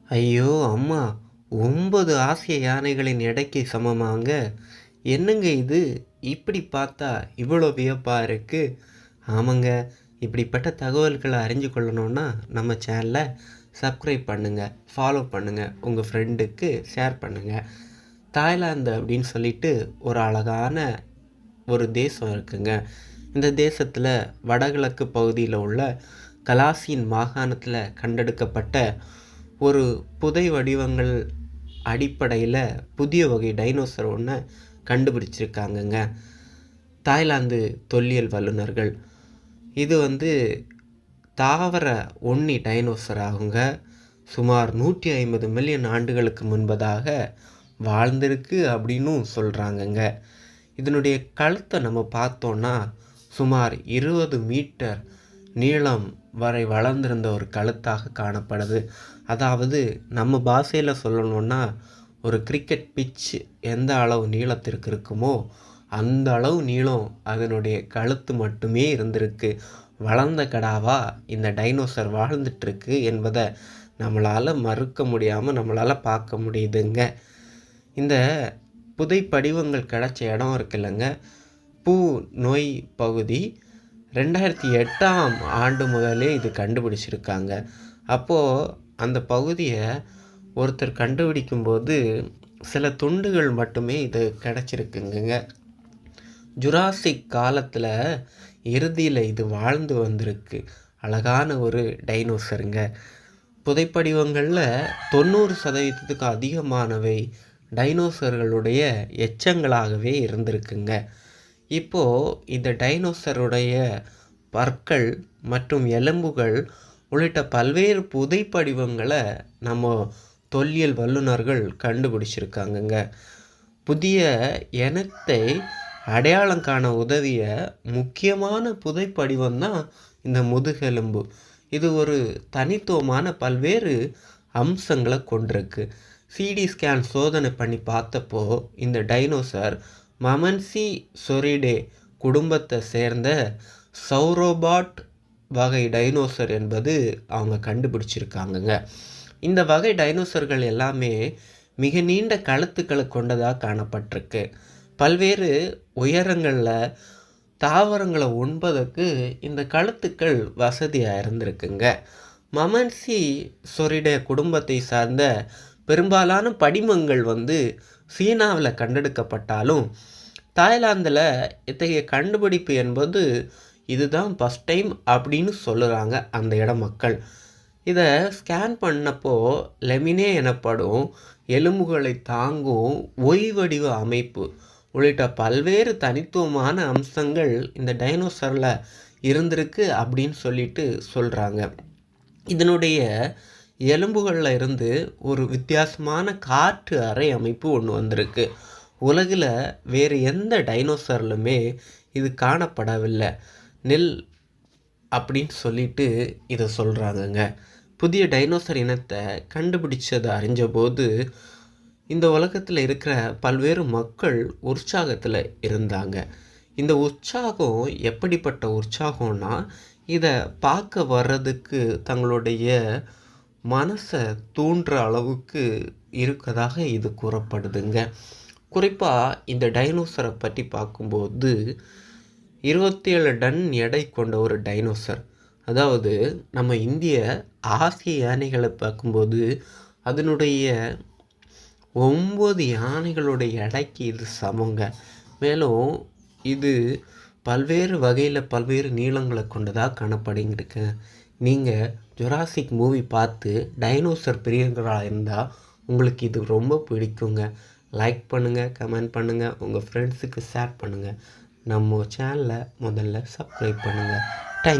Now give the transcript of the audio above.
ஐயோ அம்மா! 9 ஆசிய யானைகளின் எடைக்கு சமமாங்க. என்னங்க இது? இப்படி பார்த்தா இவ்வளோ வியப்பா இருக்கு. ஆமாங்க. இப்படிப்பட்ட தகவல்கள அறிஞ்சு கொள்ளணும்னா நம்ம சேனல சப்ஸ்கிரைப் பண்ணுங்க, ஃபாலோ பண்ணுங்க, உங்க ஃப்ரெண்டுக்கு ஷேர் பண்ணுங்க. தாய்லாந்து அப்படின்னு சொல்லிட்டு ஒரு அழகான ஒரு தேசம் இருக்குங்க. இந்த தேசத்தில் வடகிழக்கு பகுதியில் உள்ள கலாசின் மாகாணத்தில் கண்டெடுக்கப்பட்ட ஒரு புதை வடிவங்கள் அடிப்படையில் புதிய வகை டைனோசர் ஒன்று கண்டுபிடிச்சிருக்காங்கங்க தாய்லாந்து தொல்லியல் வல்லுநர்கள். இது தாவர ஒன்னி டைனோசர் ஆகுங்க. சுமார் 150 மில்லியன் ஆண்டுகளுக்கு முன்பதாக வாழ்ந்திருக்கு அப்படின்னும் சொல்கிறாங்கங்க. இதனுடைய கழுத்தை நம்ம பார்த்தோன்னா சுமார் 20 மீட்டர் நீளம் வரை வளர்ந்திருந்த ஒரு கழுத்தாக காணப்படுது. அதாவது நம்ம பாஷையில் சொல்லணுன்னா ஒரு கிரிக்கெட் பிட்ச் எந்த அளவு நீளத்திற்கு இருக்குமோ அந்த அளவு நீளம் அதனுடைய கழுத்து மட்டுமே இருந்திருக்கு. வளர்ந்த கடாவா இந்த டைனோசர் வாழ்ந்துட்டுருக்கு என்பதை நம்மளால் மறுக்க முடியாமல் நம்மளால் பார்க்க முடியுதுங்க. இந்த புதைப்படிவங்கள் கிடச்ச இடம் இருக்குல்லங்க, பூ நோய் பகுதி 2008ஆம் ஆண்டு முதலே இது கண்டுபிடிச்சிருக்காங்க. அப்போது அந்த பகுதியை ஒருத்தர் கண்டுபிடிக்கும்போது சில துண்டுகள் மட்டுமே இது கிடச்சிருக்குங்க. ஜுராசிக் காலத்தில் இறுதியில் இது வாழ்ந்து வந்திருக்கு. அழகான ஒரு டைனோசருங்க. புதைப்படிவங்களில் 90% அதிகமானவை டைனோசர்களுடைய எச்சங்களாகவே இருந்திருக்குங்க. இப்போது இந்த டைனோசருடைய பற்கள் மற்றும் எலும்புகள் உள்ளிட்ட பல்வேறு புதைப்படிவங்களை நம்ம தொல்லியல் வல்லுநர்கள் கண்டுபிடிச்சிருக்காங்கங்க. புதிய இனத்தை அடையாளம் காண உதவிய முக்கியமான புதைப்படிவம் தான் இந்த முதுகெலும்பு. இது ஒரு தனித்துவமான பல்வேறு அம்சங்களை கொண்டிருக்கு. சிடி ஸ்கேன் சோதனை பண்ணி பார்த்தப்போ இந்த டைனோசர் மமன்சி சொரிடே குடும்பத்தை சேர்ந்த சௌரோபாட் வகை டைனோசர் என்பது அவங்க கண்டுபிடிச்சிருக்காங்கங்க. இந்த வகை டைனோசர்கள் எல்லாமே மிக நீண்ட கழுத்துக்களை கொண்டதாக காணப்பட்டிருக்கு. பல்வேறு உயரங்களில் தாவரங்களை உண்பதற்கு இந்த கழுத்துக்கள் வசதியாக இருந்திருக்குங்க. மமன்சி சொரிடே குடும்பத்தை சார்ந்த பெரும்பாலான படிமங்கள் சீனாவில் கண்டெடுக்கப்பட்டாலும் தாய்லாந்தில் இத்தகைய கண்டுபிடிப்பு என்பது இதுதான் ஃபஸ்ட் டைம் அப்படின்னு சொல்லுறாங்க அந்த இட மக்கள். இதை ஸ்கேன் பண்ணப்போ லெமினே எனப்படும் எலும்புகளை தாங்கும் ஒய்வடிவ அமைப்பு உள்ளிட்ட பல்வேறு தனித்துவமான அம்சங்கள் இந்த டைனோசரில் இருந்திருக்கு அப்படின்னு சொல்லிட்டு சொல்கிறாங்க. இதனுடைய எலும்புகளில் இருந்து ஒரு வித்தியாசமான காற்று அறை அமைப்பு ஒன்று வந்திருக்கு. உலகில் வேறு எந்த டைனோசர்லுமே இது காணப்படவில்லை. நெல் அப்படின்னு சொல்லிட்டு இதை சொல்கிறாங்கங்க. புதிய டைனோசர் இனத்தை கண்டுபிடிச்சதை அறிஞ்சபோது இந்த உலகத்தில் இருக்கிற பல்வேறு மக்கள் உற்சாகத்தில் இருந்தாங்க. இந்த உற்சாகம் எப்படிப்பட்ட உற்சாகம்னா, இதை பார்க்க வர்றதுக்கு தங்களுடைய மனசை தூண்டுற அளவுக்கு இருக்கதாக இது கூறப்படுதுங்க. குறிப்பாக இந்த டைனோசரை பற்றி பார்க்கும்போது 27 டன் எடை கொண்ட ஒரு டைனோசர். அதாவது நம்ம இந்திய ஆசிய யானைகளை பார்க்கும்போது அதனுடைய 9 யானைகளுடைய எடைக்கு இது சமங்க. மேலும் இது பல்வேறு வகையில் பல்வேறு நீளங்களை கொண்டதாக காணப்படுங்கிருக்கு. நீங்கள் ஜுராசிக் மூவி பார்த்து டைனோசர் பிரியர்களாக இருந்தால் உங்களுக்கு இது ரொம்ப பிடிக்குங்க. லைக் பண்ணுங்கள், கமெண்ட் பண்ணுங்கள், உங்கள் ஃப்ரெண்ட்ஸுக்கு ஷேர் பண்ணுங்கள். நம்ம சேனலை முதல்ல சப்ஸ்கிரைப் பண்ணுங்கள்.